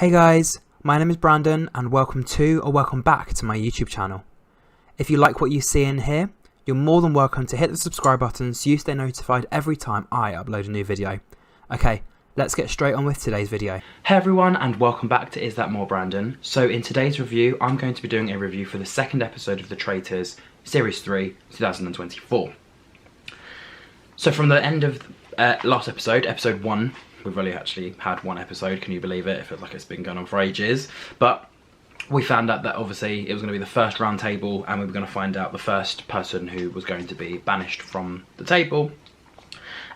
Hey guys, my name is Brandon and welcome to or welcome back to my YouTube channel. If you like what you see in here, you're more than welcome to hit the subscribe button so you stay notified every time I upload a new video. Okay, let's get straight on with today's video. Hey everyone and welcome back to Is That More Brandon. So in today's review, I'm going to be doing a review for the second episode of the Traitors, Series 3, 2024. So from the end of last episode, episode 1, we've only actually had one episode, can you believe it? It feels like it's been going on for ages. But we found out that obviously it was going to be the first round table and we were going to find out the first person who was going to be banished from the table.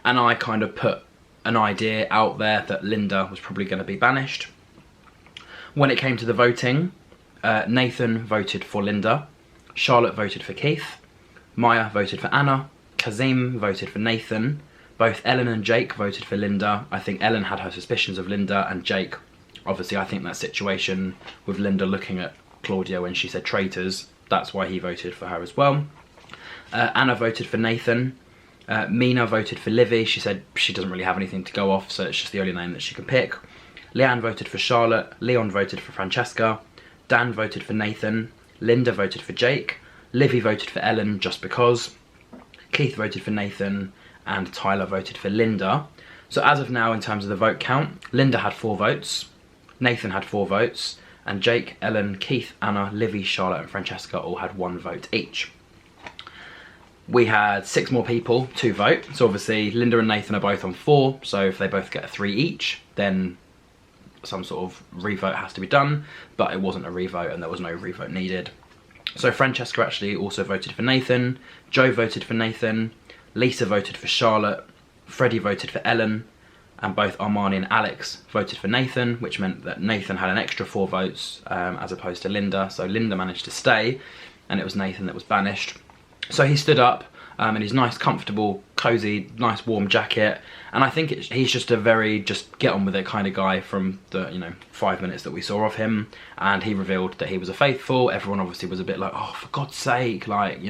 And I kind of put an idea out there that Linda was probably going to be banished. When it came to the voting, Nathan voted for Linda, Charlotte voted for Keith, Maya voted for Anna, Kazim voted for Nathan. Both Ellen and Jake voted for Linda. I think Ellen had her suspicions of Linda, and Jake, obviously I think that situation with Linda looking at Claudia when she said traitors, that's why he voted for her as well. Anna voted for Nathan. Mina voted for Livy. She said she doesn't really have anything to go off, so it's just the only name that she can pick. Leanne voted for Charlotte. Leon voted for Francesca. Dan voted for Nathan. Linda voted for Jake. Livy voted for Ellen just because. Keith voted for Nathan. And Tyler voted for Linda. So as of now, in terms of the vote count, Linda had 4 votes, Nathan had 4 votes, and Jake, Ellen, Keith, Anna, Livy, Charlotte and Francesca all had 1 vote each. We had 6 more people to vote, so obviously Linda and Nathan are both on 4, so if they both get a 3 each, then some sort of revote has to be done, but it wasn't a revote and there was no revote needed. So Francesca actually also voted for Nathan, Joe voted for Nathan, Lisa voted for Charlotte, Freddie voted for Ellen, and both Armani and Alex voted for Nathan, which meant that Nathan had an extra 4 votes as opposed to Linda, so Linda managed to stay, and it was Nathan that was banished. So he stood up in his nice, comfortable, cosy, nice warm jacket, and I think he's just a very just get on with it kind of guy from the 5 minutes that we saw of him, and he revealed that he was a faithful. Everyone obviously was a bit like, oh, for God's sake, like,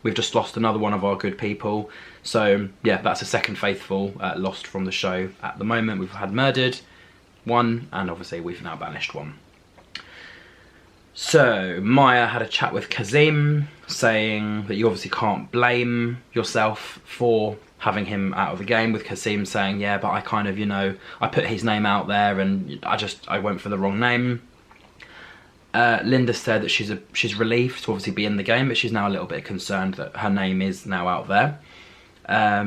we've just lost another one of our good people. So yeah, that's a second faithful lost from the show at the moment. We've had murdered 1 and obviously we've now banished 1. So Maya had a chat with Kazim saying that you obviously can't blame yourself for having him out of the game, with Kazim saying, yeah, but I kind of, I put his name out there and I went for the wrong name. Linda said that she's relieved to obviously be in the game, but she's now a little bit concerned that her name is now out there.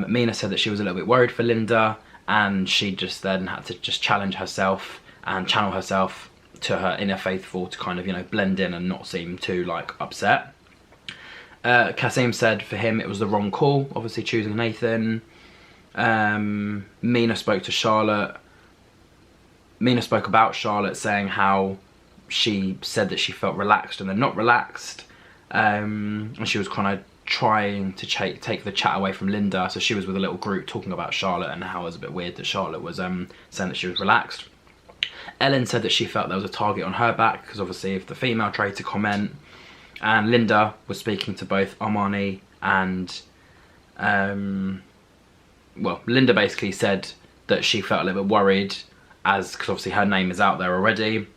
Mina said that she was a little bit worried for Linda, and she just then had to just challenge herself and channel herself to her inner faithful to kind of, blend in and not seem too, upset. Kasim said for him it was the wrong call, obviously choosing Nathan. Mina spoke to Charlotte. Mina spoke about Charlotte, saying how she said that she felt relaxed and then not relaxed, and she was kind of trying to take the chat away from Linda, so she was with a little group talking about Charlotte and how it was a bit weird that Charlotte was saying that she was relaxed. Ellen said that she felt there was a target on her back because obviously if the female traitor comment, and Linda was speaking to both Armani and Linda basically said that she felt a little bit worried because obviously her name is out there already.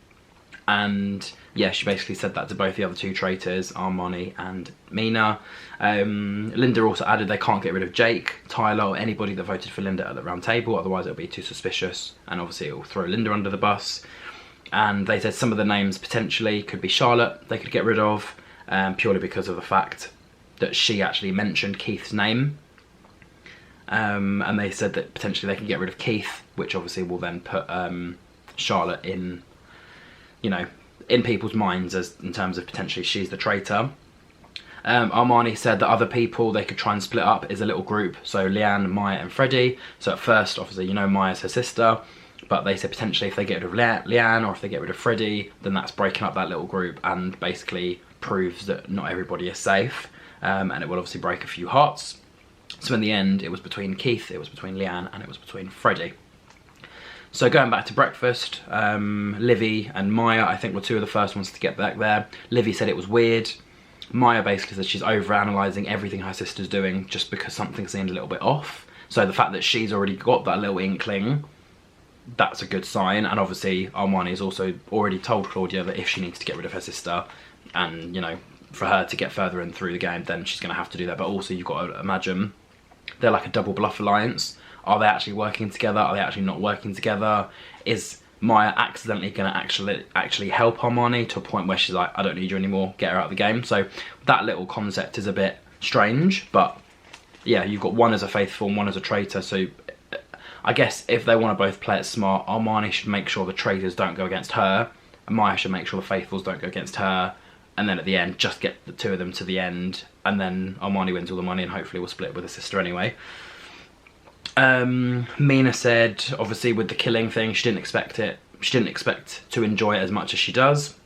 And yeah, she basically said that to both the other 2 traitors, Armani and Mina. Linda also added they can't get rid of Jake, Tyler or anybody that voted for Linda at the round table, otherwise it'll be too suspicious and obviously it'll throw Linda under the bus. And they said some of the names potentially could be Charlotte they could get rid of, purely because of the fact that she actually mentioned Keith's name. And they said that potentially they can get rid of Keith, which obviously will then put Charlotte in people's minds as in terms of potentially she's the traitor. Armani said that other people they could try and split up is a little group, so Leanne, Maya and Freddie. So at first obviously Maya's her sister, but they said potentially if they get rid of Leanne or if they get rid of Freddie, then that's breaking up that little group and basically proves that not everybody is safe, and it will obviously break a few hearts. So in the end it was between Keith, it was between Leanne and it was between Freddie. So going back to breakfast, Livy and Maya I think were 2 of the first ones to get back there. Livy said it was weird. Maya basically said she's over-analysing everything her sister's doing just because something seemed a little bit off. So the fact that she's already got that little inkling that's a good sign. And obviously Armani has also already told Claudia that if she needs to get rid of her sister, and you know, for her to get further in through the game, then she's going to have to do that. But also you've got to imagine they're like a double bluff alliance. Are they actually working together? Are they actually not working together? Is Maya accidentally going to actually help Armani to a point where she's like, I don't need you anymore, get her out of the game? So that little concept is a bit strange, but yeah, you've got one as a faithful and one as a traitor. So I guess if they want to both play it smart, Armani should make sure the traitors don't go against her, and Maya should make sure the faithfuls don't go against her, and then at the end just get the two of them to the end, and then Armani wins all the money and hopefully will split with her sister anyway. Mina said, obviously with the killing thing, she didn't expect it. She didn't expect to enjoy it as much as she does.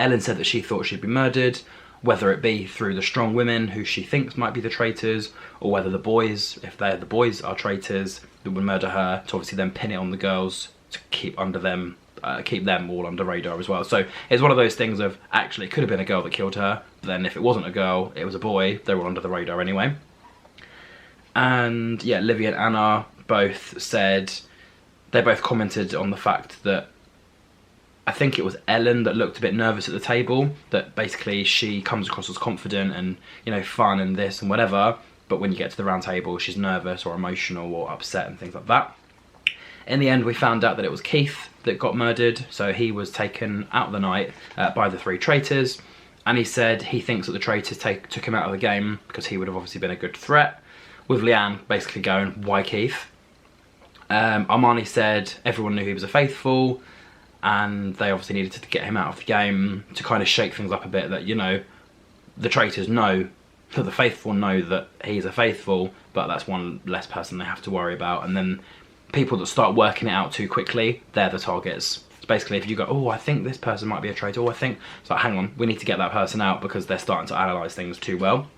Ellen said that she thought she'd be murdered, whether it be through the strong women who she thinks might be the traitors, or whether the boys, if they're the boys, are traitors that would murder her, to obviously then pin it on the girls to keep them all under radar as well. So it's one of those things of, actually it could have been a girl that killed her, but then if it wasn't a girl, it was a boy, they were under the radar anyway. And yeah, Livy and Anna both said, they both commented on the fact that, I think it was Ellen that looked a bit nervous at the table, that basically she comes across as confident and, you know, fun and this and whatever, but when you get to the round table she's nervous or emotional or upset and things like that. In the end we found out that it was Keith that got murdered, so he was taken out of the night by the three traitors, and he said he thinks that the traitors took him out of the game because he would have obviously been a good threat, with Leanne basically going, why Keith? Armani said everyone knew he was a faithful, and they obviously needed to get him out of the game to kind of shake things up a bit, that, you know, the traitors know that the faithful know that he's a faithful, but that's one less person they have to worry about. And then people that start working it out too quickly, they're the targets. It's basically, if you go, oh, I think this person might be a traitor, oh, I think, it's like, hang on, we need to get that person out because they're starting to analyse things too well.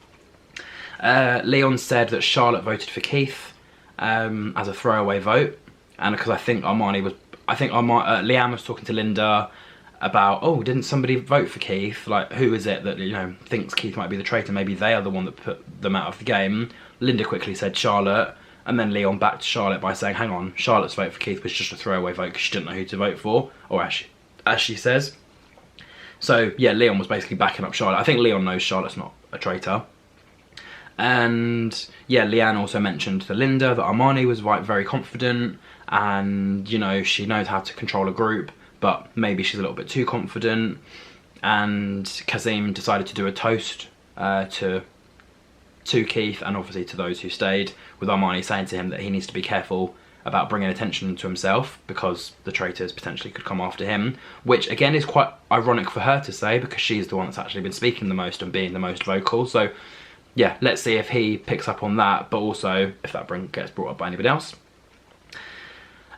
Leon said that Charlotte voted for Keith as a throwaway vote, and because I think Leanne was talking to Linda about, oh, didn't somebody vote for Keith? Like, who is it that, you know, thinks Keith might be the traitor? Maybe they are the one that put them out of the game. Linda quickly said Charlotte, and then Leon backed Charlotte by saying, hang on, Charlotte's vote for Keith was just a throwaway vote because she didn't know who to vote for, or as she says. So yeah, Leon was basically backing up Charlotte. I think Leon knows Charlotte's not a traitor. And yeah, Leanne also mentioned to Linda that Armani was very confident, and, you know, she knows how to control a group, but maybe she's a little bit too confident. And Kazim decided to do a toast to Keith, and obviously to those who stayed, with Armani saying to him that he needs to be careful about bringing attention to himself because the traitors potentially could come after him, which again is quite ironic for her to say because she's the one that's actually been speaking the most and being the most vocal. So yeah, let's see if he picks up on that, but also if that gets brought up by anybody else.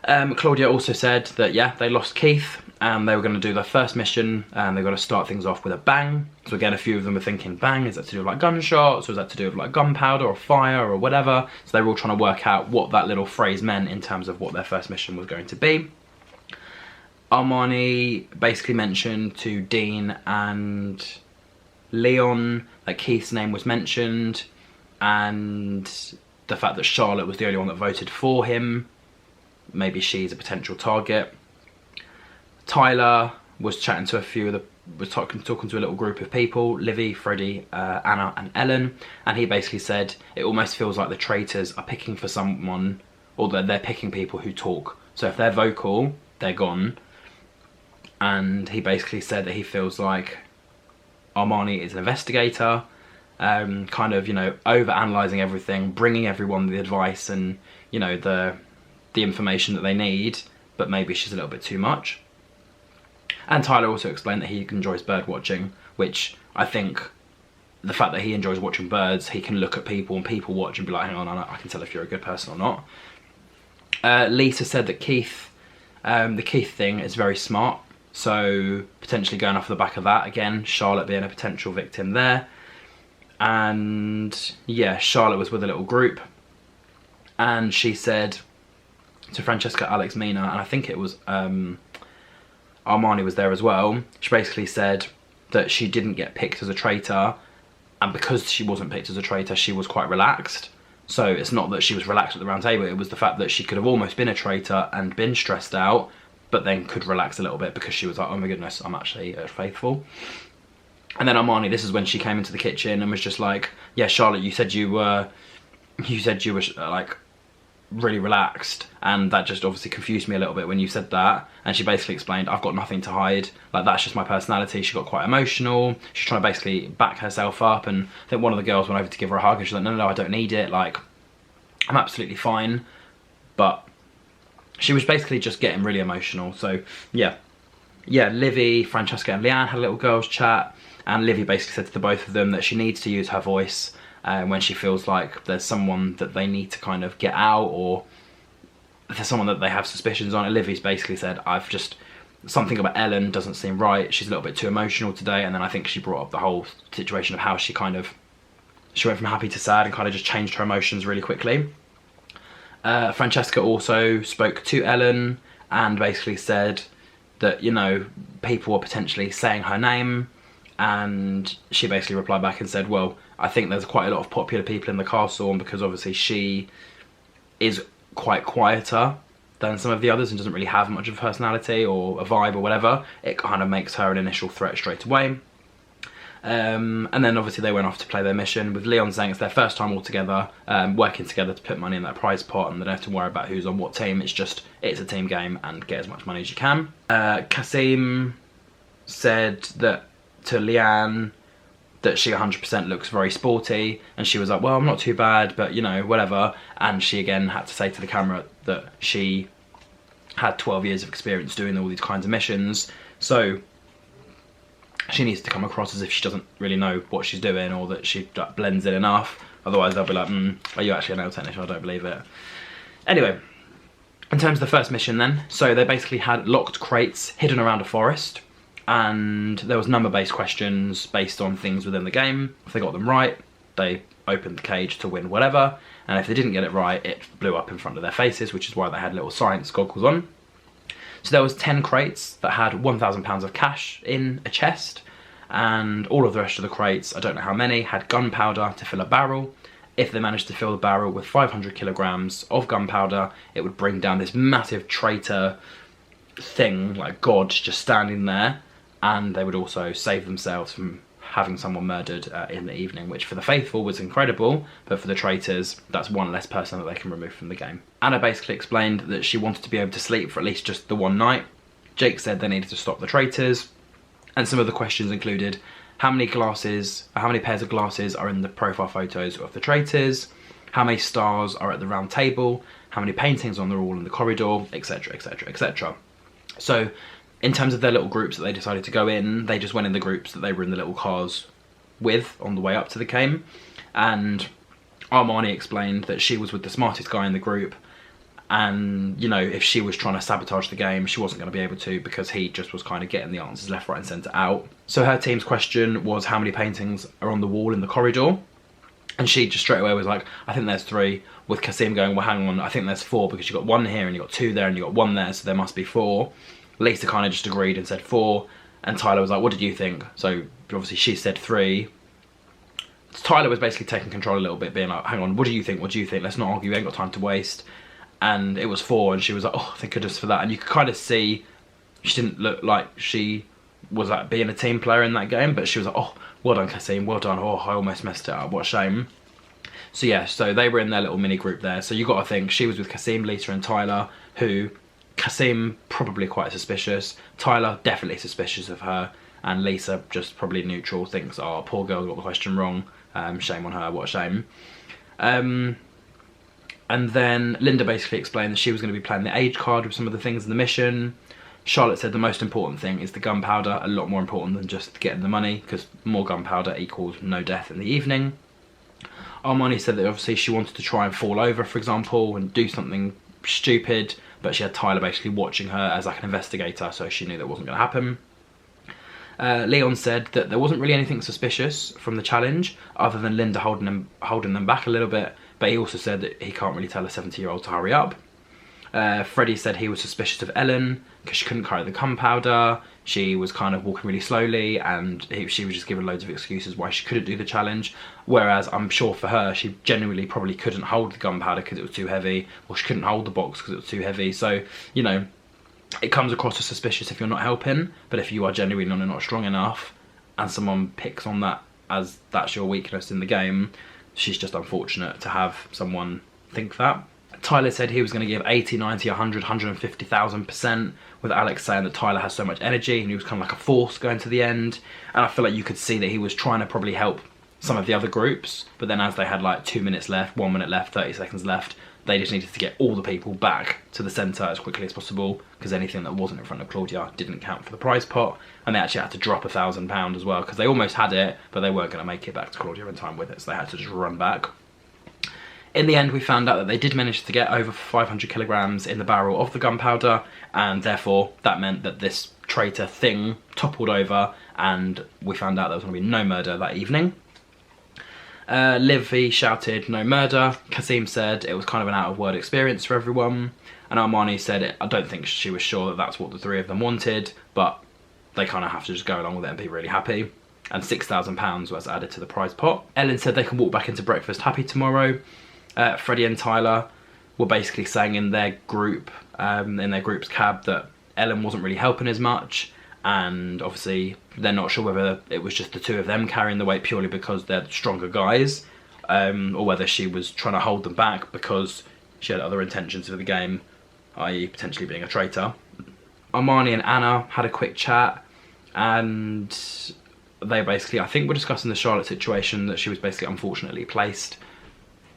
Claudia also said that, yeah, they lost Keith and they were going to do their first mission and they've got to start things off with a bang. So again, a few of them were thinking, bang, is that to do with like gunshots, or is that to do with like gunpowder or fire or whatever? So they were all trying to work out what that little phrase meant in terms of what their first mission was going to be. Armani basically mentioned to Dean and Leon that Keith's name was mentioned, and the fact that Charlotte was the only one that voted for him. Maybe she's a potential target. Tyler was chatting to talking to a little group of people, Livy, Freddie, Anna and Ellen, and he basically said it almost feels like the traitors are picking for someone, or that they're picking people who talk. So if they're vocal, they're gone. And he basically said that he feels like Armani is an investigator, kind of, you know, over-analysing everything, bringing everyone the advice and, you know, the information that they need, but maybe she's a little bit too much. And Tyler also explained that he enjoys bird watching, which I think the fact that he enjoys watching birds, he can look at people and people watch and be like, hang on, I can tell if you're a good person or not. Lisa said that the Keith thing is very smart, so potentially going off the back of that, again, Charlotte being a potential victim there. And yeah, Charlotte was with a little group, and she said to Francesca, Alex, Mina, and I think it was Armani was there as well, she basically said that she didn't get picked as a traitor, and because she wasn't picked as a traitor, she was quite relaxed. So it's not that she was relaxed at the round table, it was the fact that she could have almost been a traitor and been stressed out, but then could relax a little bit because she was like, oh my goodness, I'm actually faithful. And then Armani, this is when she came into the kitchen and was just like, yeah, Charlotte, you said you were like really relaxed, and that just obviously confused me a little bit when you said that. And she basically explained, I've got nothing to hide, like that's just my personality. She got quite emotional, she's trying to basically back herself up, and I think one of the girls went over to give her a hug and she's like, no, I don't need it, like I'm absolutely fine. But she was basically just getting really emotional. So yeah, Livy, Francesca and Leanne had a little girls chat, and Livy basically said to the both of them that she needs to use her voice when she feels like there's someone that they need to kind of get out, or if there's someone that they have suspicions on. And Livy's basically said, something about Ellen doesn't seem right, she's a little bit too emotional today. And then I think she brought up the whole situation of how she went from happy to sad and kind of just changed her emotions really quickly. Francesca also spoke to Ellen and basically said that, you know, people were potentially saying her name, and she basically replied back and said, well, I think there's quite a lot of popular people in the castle, and because obviously she is quite quieter than some of the others and doesn't really have much of a personality or a vibe or whatever, it kind of makes her an initial threat straight away. And then obviously they went off to play their mission, with Leon saying it's their first time all together, working together to put money in that prize pot, and they don't have to worry about who's on what team. It's a team game and get as much money as you can. Kasim said that to Leanne that she 100% looks very sporty, and she was like, well, I'm not too bad, but you know, whatever. And she again had to say to the camera that she had 12 years of experience doing all these kinds of missions, so she needs to come across as if she doesn't really know what she's doing, or that she blends in enough. Otherwise they'll be like, are you actually a nail technician? I don't believe it. Anyway, in terms of the first mission then, so they basically had locked crates hidden around a forest, and there was number-based questions based on things within the game. If they got them right, they opened the cage to win whatever, and if they didn't get it right, it blew up in front of their faces, which is why they had little science goggles on. So there was 10 crates that had £1,000 of cash in a chest, and all of the rest of the crates, I don't know how many, had gunpowder to fill a barrel. If they managed to fill the barrel with 500 kilograms of gunpowder, it would bring down this massive traitor thing, like God, just standing there, and they would also save themselves from having someone murdered in the evening, which for the faithful was incredible, but for the traitors, that's one less person that they can remove from the game. Anna basically explained that she wanted to be able to sleep for at least just the one night. Jake said they needed to stop the traitors, and some of the questions included how many pairs of glasses are in the profile photos of the traitors, how many stars are at the round table, how many paintings on the wall in the corridor, etc, etc, etc. So in terms of their little groups that they decided to go in, they just went in the groups that they were in the little cars with on the way up to the game. And Armani explained that she was with the smartest guy in the group, and you know, if she was trying to sabotage the game, she wasn't going to be able to, because he just was kind of getting the answers left, right and centre out. So her team's question was how many paintings are on the wall in the corridor, and she just straight away was like, I think there's 3, with Kasim going, well hang on, I think there's 4, because you got 1 here and you got 2 there and you got 1 there, so there must be 4. Lisa kind of just agreed and said 4, and Tyler was like, what did you think? So obviously she said 3. Tyler was basically taking control a little bit, being like, hang on, what do you think, let's not argue, we ain't got time to waste. And it was 4, and she was like, oh, thank goodness for that. And you could kind of see she didn't look like she was like being a team player in that game, but she was like, oh, well done Kasim, well done, oh, I almost messed it up, what a shame. So yeah, so they were in their little mini group there, so you got to think she was with Kasim, Lisa and Tyler, who Kasim probably quite suspicious, Tyler definitely suspicious of her, and Lisa just probably neutral, thinks, oh, poor girl got the question wrong, shame on her, what a shame. And then Linda basically explained that she was going to be playing the age card with some of the things in the mission. Charlotte said the most important thing is the gunpowder, a lot more important than just getting the money, because more gunpowder equals no death in the evening. Armani said that obviously she wanted to try and fall over, for example, and do something stupid, but she had Tyler basically watching her as like an investigator, so she knew that wasn't going to happen. Leon said that there wasn't really anything suspicious from the challenge, other than Linda holding them back a little bit, but he also said that he can't really tell a 70-year-old to hurry up. Freddie said he was suspicious of Ellen because she couldn't carry the gunpowder. She was kind of walking really slowly, and she was just given loads of excuses why she couldn't do the challenge. Whereas I'm sure for her, she genuinely probably couldn't hold the gunpowder because it was too heavy, or she couldn't hold the box because it was too heavy. So, you know, it comes across as suspicious if you're not helping, but if you are genuinely not strong enough and someone picks on that as that's your weakness in the game, she's just unfortunate to have someone think that. Tyler said he was going to give 80, 90, 100, 150,000%, with Alex saying that Tyler has so much energy and he was kind of like a force going to the end. And I feel like you could see that he was trying to probably help some of the other groups, but then as they had like 2 minutes left, 1 minute left, 30 seconds left, they just needed to get all the people back to the centre as quickly as possible, because anything that wasn't in front of Claudia didn't count for the prize pot. And they actually had to drop £1,000 as well, because they almost had it, but they weren't going to make it back to Claudia in time with it, so they had to just run back. In the end, we found out that they did manage to get over 500 kilograms in the barrel of the gunpowder, and therefore that meant that this traitor thing toppled over, and we found out there was going to be no murder that evening. Livy shouted no murder. Kasim said it was kind of an out-of-word experience for everyone, and Armani said I don't think she was sure that that's what the three of them wanted, but they kind of have to just go along with it and be really happy. And £6,000 was added to the prize pot. Ellen said they can walk back into breakfast happy tomorrow. Freddie and Tyler were basically saying in their group, in their group's cab, that Ellen wasn't really helping as much, and obviously they're not sure whether it was just the two of them carrying the weight purely because they're stronger guys, or whether she was trying to hold them back because she had other intentions for the game, i.e. potentially being a traitor. Armani and Anna had a quick chat, and they basically, I think, were discussing the Charlotte situation, that she was basically unfortunately placed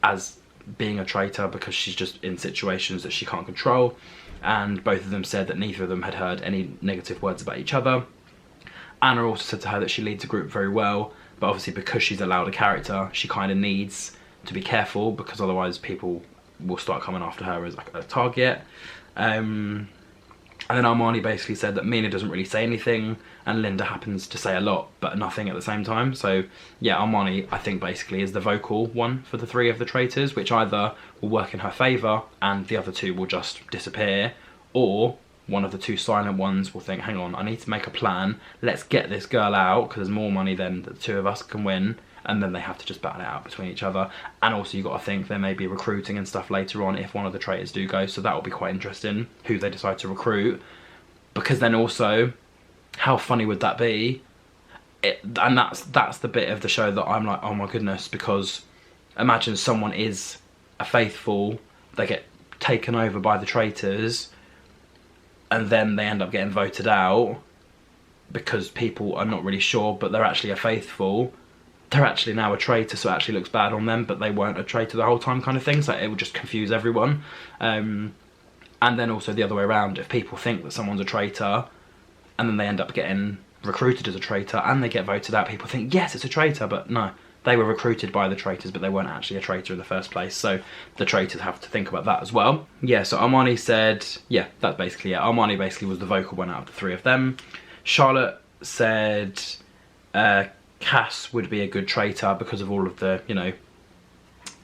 as being a traitor because she's just in situations that she can't control, and both of them said that neither of them had heard any negative words about each other. Anna also said to her that she leads the group very well, but obviously because she's a louder character, she kind of needs to be careful because otherwise people will start coming after her as like a target. And then Armani basically said that Mina doesn't really say anything, and Linda happens to say a lot, but nothing at the same time. So yeah, Armani, I think, basically is the vocal one for the three of the traitors, which either will work in her favour and the other two will just disappear, or one of the two silent ones will think, hang on, I need to make a plan, let's get this girl out, because there's more money than the two of us can win, and then they have to just battle it out between each other. And also you've got to think there may be recruiting and stuff later on if one of the traitors do go, so that will be quite interesting, who they decide to recruit. Because then also, how funny would that be? And that's the bit of the show that I'm like, oh my goodness, because imagine someone is a faithful, they get taken over by the traitors, and then they end up getting voted out because people are not really sure, but they're actually a faithful. They're actually now a traitor, so it actually looks bad on them, but they weren't a traitor the whole time, kind of thing. So it would just confuse everyone. And then also the other way around, if people think that someone's a traitor and then they end up getting recruited as a traitor and they get voted out, people think, yes, it's a traitor, but no, they were recruited by the traitors, but they weren't actually a traitor in the first place. So the traitors have to think about that as well. Yeah, so Armani said, yeah, that's basically it. Armani basically was the vocal one out of the three of them. Charlotte said Cass would be a good traitor because of all of the, you know,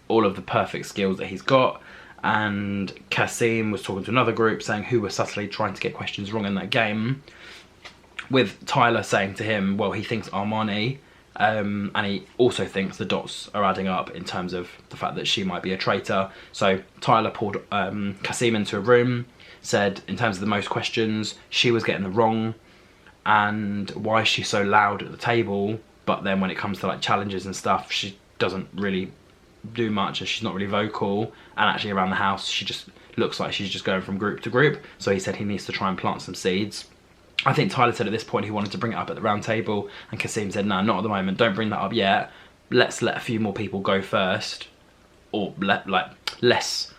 all of the perfect skills that he's got. And Kasim was talking to another group saying who were subtly trying to get questions wrong in that game, with Tyler saying to him, well, he thinks Armani, and he also thinks the dots are adding up in terms of the fact that she might be a traitor. So Tyler pulled Kasim into a room, said in terms of the most questions, she was getting the wrong, and why is she so loud at the table, but then when it comes to like challenges and stuff, she doesn't really do much, as she's not really vocal, and actually around the house she just looks like she's just going from group to group. So he said he needs to try and plant some seeds. I think Tyler said at this point he wanted to bring it up at the round table, and Kasim said no, not at the moment, don't bring that up yet, let's let a few more people go first, or let like less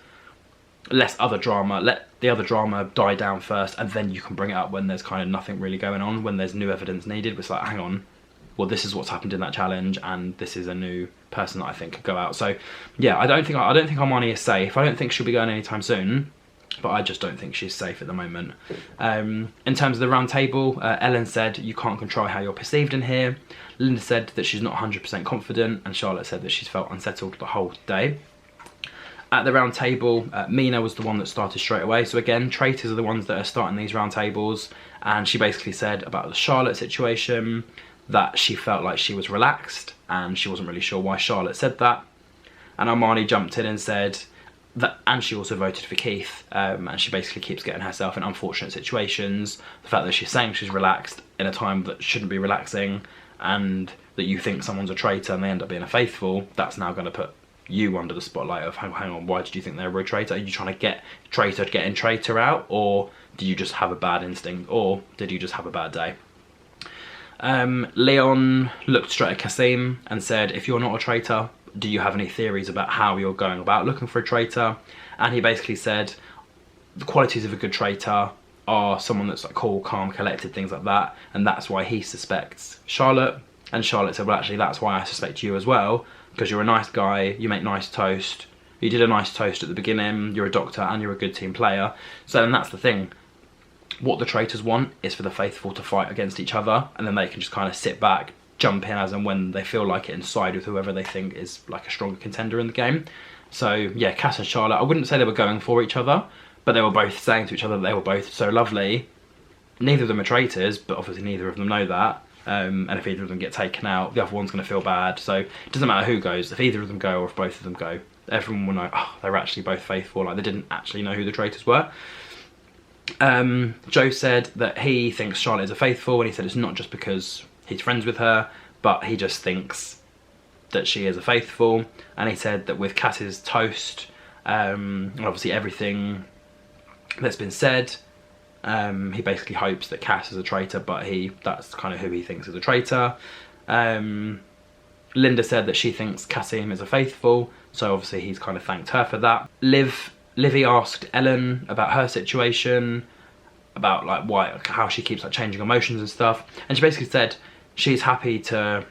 other drama, let the other drama die down first, and then you can bring it up when there's kind of nothing really going on, when there's new evidence needed. It's like, hang on, well, this is what's happened in that challenge, and this is a new person that I think could go out. So yeah, I don't think Armani is safe. I don't think she'll be going anytime soon, but I just don't think she's safe at the moment. In terms of the round table, Ellen said you can't control how you're perceived in here. Linda said that she's not 100% confident, and Charlotte said that she's felt unsettled the whole day. At the round table, Mina was the one that started straight away. So again, traitors are the ones that are starting these round tables. And she basically said about the Charlotte situation that she felt like she was relaxed and she wasn't really sure why Charlotte said that. And Armani jumped in and said that, and she also voted for Keith, and she basically keeps getting herself in unfortunate situations. The fact that she's saying she's relaxed in a time that shouldn't be relaxing, and that you think someone's a traitor and they end up being a faithful, that's now going to put you under the spotlight of, hang on, why did you think they were a traitor? Are you trying to get traitor out, or do you just have a bad instinct, or did you just have a bad day? Leon looked straight at Kasim and said, if you're not a traitor, do you have any theories about how you're going about looking for a traitor? And he basically said the qualities of a good traitor are someone that's like cool, calm, collected, things like that, and that's why he suspects Charlotte. And Charlotte said, well, actually, that's why I suspect you as well, because you're a nice guy, you make nice toast, you did a nice toast at the beginning, you're a doctor, and you're a good team player. So then that's the thing. What the traitors want is for the faithful to fight against each other, and then they can just kind of sit back, jump in as and when they feel like it, and side with whoever they think is like a stronger contender in the game. So yeah, Cass and Charlotte, I wouldn't say they were going for each other, but they were both saying to each other that they were both so lovely. Neither of them are traitors, but obviously neither of them know that. And if either of them get taken out, the other one's going to feel bad. So it doesn't matter who goes. If either of them go or if both of them go, everyone will know, oh, they're actually both faithful. Like, they didn't actually know who the traitors were. Joe said that he thinks Charlotte is a faithful, and he said it's not just because he's friends with her, but he just thinks that she is a faithful. And he said that with Cass's toast, and obviously everything that's been said, he basically hopes that Cass is a traitor, but that's kind of who he thinks is a traitor. Linda said that she thinks Kasim is a faithful, so obviously he's kind of thanked her for that. Livy asked Ellen about her situation, about like how she keeps like changing emotions and stuff, and she basically said she's happy to.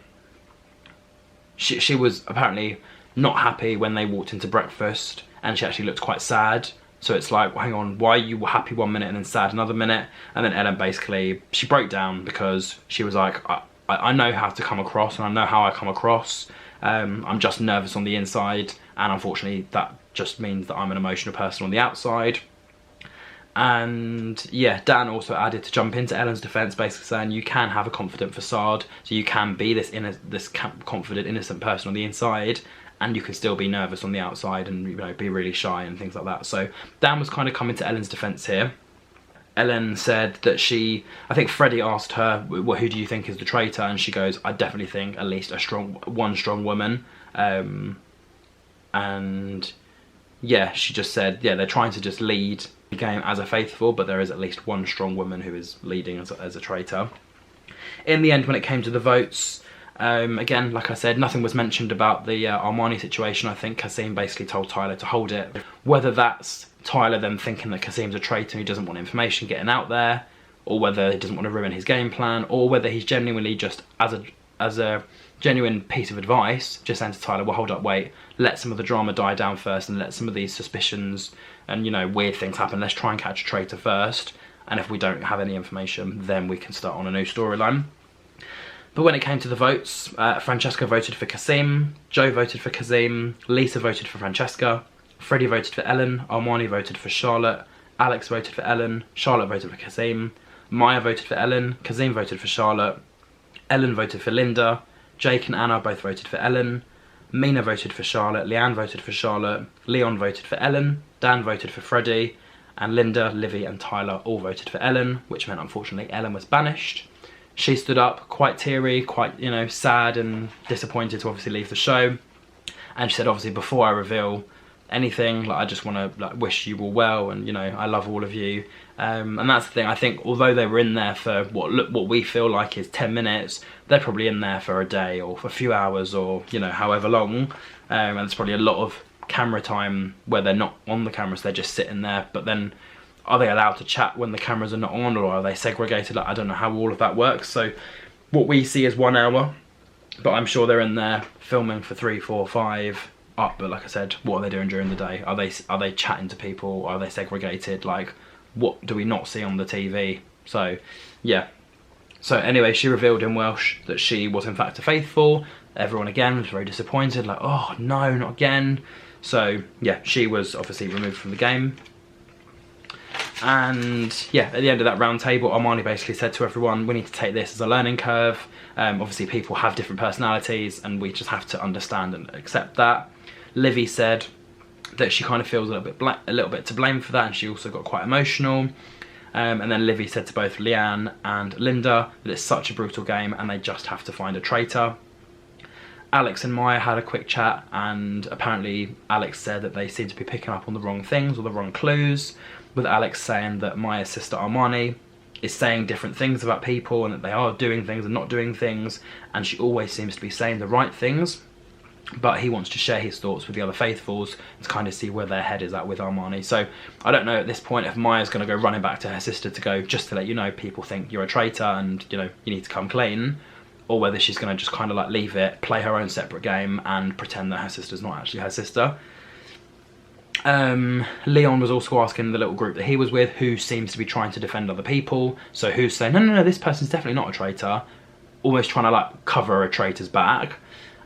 She was apparently not happy when they walked into breakfast, and she actually looked quite sad. So it's like, well, hang on, why are you happy one minute and then sad another minute? And then Ellen basically, she broke down because she was like, I know how to come across, and I know how I come across. I'm just nervous on the inside, and unfortunately that just means that I'm an emotional person on the outside. And yeah, Dan also added to jump into Ellen's defence, basically saying you can have a confident facade, so you can be this confident, innocent person on the inside, and you can still be nervous on the outside and, you know, be really shy and things like that. So Dan was kind of coming to Ellen's defence here. Ellen said that I think Freddie asked her, well, who do you think is the traitor? And she goes, I definitely think at least one strong woman. And yeah, she just said, yeah, they're trying to just lead the game as a faithful, but there is at least one strong woman who is leading as a traitor. In the end, when it came to the votes, again, like I said, nothing was mentioned about the Armani situation. I think Kasim basically told Tyler to hold it. Whether that's Tyler then thinking that Kasim's a traitor and he doesn't want information getting out there, or whether he doesn't want to ruin his game plan, or whether he's genuinely just, as a genuine piece of advice, just saying to Tyler, well, hold up, wait, let some of the drama die down first, and let some of these suspicions and, you know, weird things happen. Let's try and catch a traitor first, and if we don't have any information, then we can start on a new storyline. But when it came to the votes, Francesca voted for Kasim, Joe voted for Kasim, Lisa voted for Francesca, Freddie voted for Ellen, Armani voted for Charlotte, Alex voted for Ellen, Charlotte voted for Kasim, Maya voted for Ellen, Kasim voted for Charlotte, Ellen voted for Linda, Jake and Anna both voted for Ellen, Mina voted for Charlotte, Leanne voted for Charlotte, Leon voted for Ellen, Dan voted for Freddie, and Linda, Livy and Tyler all voted for Ellen, which meant unfortunately Ellen was banished. She stood up quite teary, quite, you know, sad and disappointed to obviously leave the show. And she said, obviously, before I reveal anything, like, I just want to like wish you all well, and, you know, I love all of you. And that's the thing. I think although they were in there for what we feel like is 10 minutes, they're probably in there for a day or for a few hours, or, you know, however long. And there's probably a lot of camera time where they're not on the cameras, they're just sitting there. But then, are they allowed to chat when the cameras are not on, or are they segregated? Like, I don't know how all of that works. So what we see is 1 hour, but I'm sure they're in there filming for 3, 4, 5 up. But like I said, what are they doing during the day? Are they chatting to people? Are they segregated? Like, what do we not see on the TV? So yeah. So anyway, she revealed in Welsh that she was in fact a faithful, Everyone again was very disappointed, like, oh no, not again. So yeah, she was obviously removed from the game. And yeah, at the end of that round table, Armani basically said to everyone, we need to take this as a learning curve. Obviously people have different personalities and we just have to understand and accept that. Livy said that she kind of feels a little bit to blame for that, and she also got quite emotional. And then Livy said to both Leanne and Linda that it's such a brutal game and they just have to find a traitor. Alex and Maya had a quick chat, and apparently Alex said that they seem to be picking up on the wrong things or the wrong clues, with Alex saying that Maya's sister Armani is saying different things about people and that they are doing things and not doing things, and she always seems to be saying the right things, but he wants to share his thoughts with the other faithfuls to kind of see where their head is at with Armani. So I don't know at this point if Maya's going to go running back to her sister to go, just to let you know, people think you're a traitor and, you know, you need to come clean, or whether she's going to just kind of like leave it, play her own separate game and pretend that her sister's not actually her sister. Leon was also asking the little group that he was with who seems to be trying to defend other people. So who's saying, no, this person's definitely not a traitor, almost trying to like cover a traitor's back.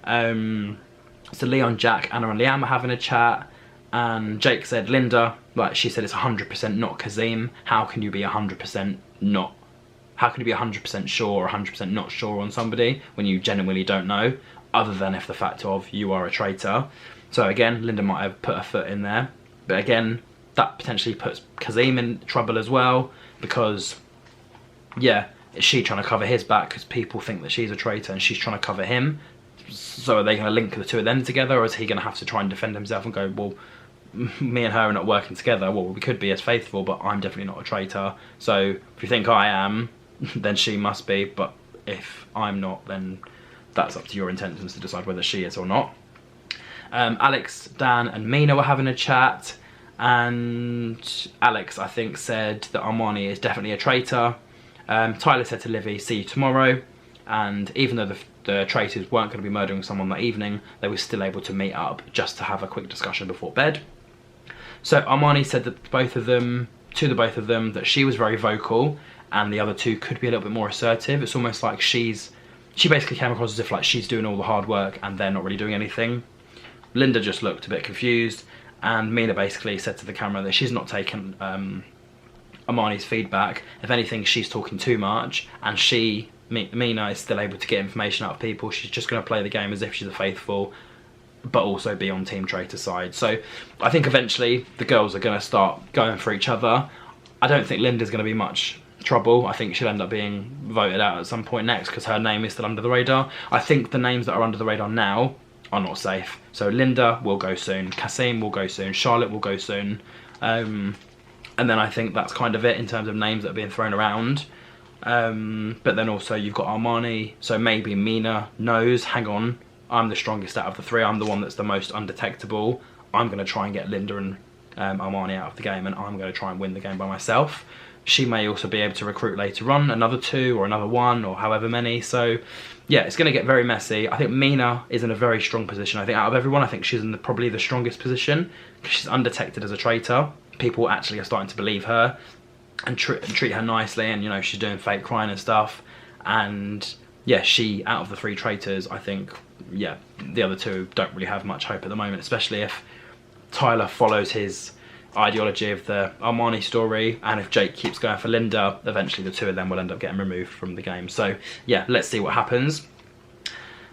So Leon, Jack, Anna and Liam are having a chat, and Jake said, Linda, like she said, it's 100% not Kazim. How can you be 100% not? How can you be 100% sure or 100% not sure on somebody when you genuinely don't know, other than if the fact of you are a traitor? So again, Linda might have put her foot in there, but again, that potentially puts Kazim in trouble as well, because yeah, is she trying to cover his back because people think that she's a traitor and she's trying to cover him? So are they going to link the two of them together, or is he going to have to try and defend himself and go, well, me and her are not working together, well, we could be as faithful, but I'm definitely not a traitor, so if you think I am, then she must be, but if I'm not, then that's up to your intentions to decide whether she is or not. Alex, Dan and Mina were having a chat, and Alex, I think, said that Armani is definitely a traitor. Tyler said to Livy, see you tomorrow, and even though the traitors weren't going to be murdering someone that evening, they were still able to meet up just to have a quick discussion before bed. So Armani said that to the both of them that she was very vocal and the other two could be a little bit more assertive. It's almost like she basically came across as if like she's doing all the hard work and they're not really doing anything. Linda just looked a bit confused, and Mina basically said to the camera that she's not taken Armani's feedback. If anything, she's talking too much, and Mina is still able to get information out of people. She's just going to play the game as if she's a faithful, but also be on Team Traitor side. So I think eventually the girls are going to start going for each other. I don't think Linda's going to be much trouble. I think she'll end up being voted out at some point next because her name is still under the radar. I think the names that are under the radar now are not safe. So Linda will go soon, Kasim will go soon, Charlotte will go soon, and then I think that's kind of it in terms of names that are being thrown around. But then also you've got Armani, so maybe Mina knows, hang on, I'm the strongest out of the three, I'm the one that's the most undetectable, I'm going to try and get Linda and Armani out of the game, and I'm going to try and win the game by myself. She may also be able to recruit later on another two or another one or however many. So yeah, it's going to get very messy. I think Mina is in a very strong position. I think out of everyone, I think she's in probably the strongest position because she's undetected as a traitor. People actually are starting to believe her and treat her nicely, and you know, she's doing fake crying and stuff. And yeah, she, out of the three traitors, I think, yeah, the other two don't really have much hope at the moment, especially if Tyler follows his ideology of the Armani story, and if Jake keeps going for Linda, eventually the two of them will end up getting removed from the game. So yeah, let's see what happens.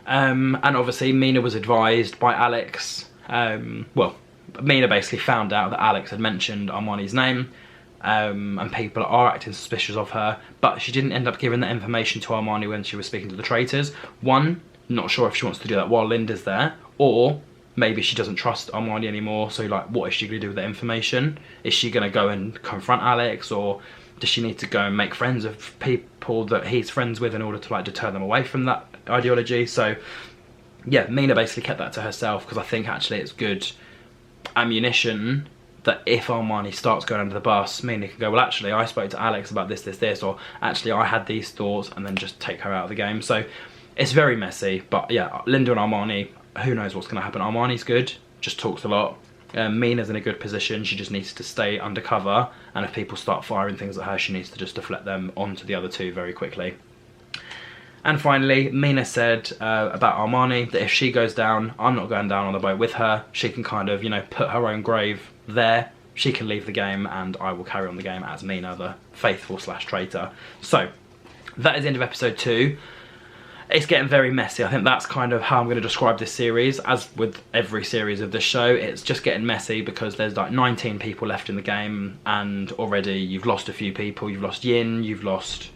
And obviously Mina was advised by Alex, well, Mina basically found out that Alex had mentioned Armani's name, and people are acting suspicious of her, but she didn't end up giving that information to Armani when she was speaking to the traitors. One, not sure if she wants to do that while Linda's there, or maybe she doesn't trust Armani anymore, so like, what is she going to do with that information? Is she going to go and confront Alex, or does she need to go and make friends of people that he's friends with in order to like deter them away from that ideology? So yeah, Mina basically kept that to herself because I think actually it's good ammunition that if Armani starts going under the bus, Mina can go, well actually I spoke to Alex about this, or actually I had these thoughts, and then just take her out of the game. So it's very messy, but yeah, Linda and Armani, who knows what's going to happen. Armani's good, just talks a lot. Mina's in a good position, she just needs to stay undercover, and if people start firing things at her, she needs to just deflect them onto the other two very quickly. And finally, Mina said about Armani that if she goes down, I'm not going down on the boat with her. She can kind of, you know, put her own grave there. She can leave the game and I will carry on the game as Mina, the faithful / traitor. So that is the end of episode 2. It's getting very messy. I think that's kind of how I'm going to describe this series. As with every series of this show, it's just getting messy because there's like 19 people left in the game and already you've lost a few people. You've lost Yin, you've lost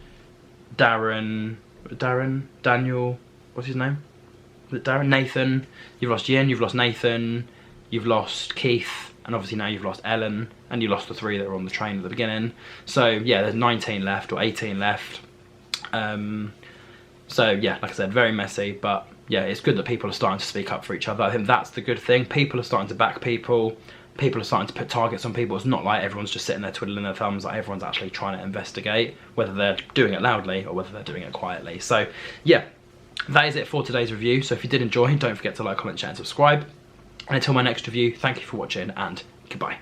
Daniel, what's his name? Was it Darren? Nathan. You've lost Yin, you've lost Nathan, you've lost Keith, and obviously now you've lost Ellen, and you lost the 3 that were on the train at the beginning. So yeah, there's 19 left, or 18 left. So yeah, like I said, very messy, but yeah, it's good that people are starting to speak up for each other. I think that's the good thing. People are starting to back people. People are starting to put targets on people. It's not like everyone's just sitting there twiddling their thumbs, like everyone's actually trying to investigate, whether they're doing it loudly or whether they're doing it quietly. So yeah, that is it for today's review. So if you did enjoy, don't forget to like, comment, share and subscribe. And until my next review, thank you for watching and goodbye.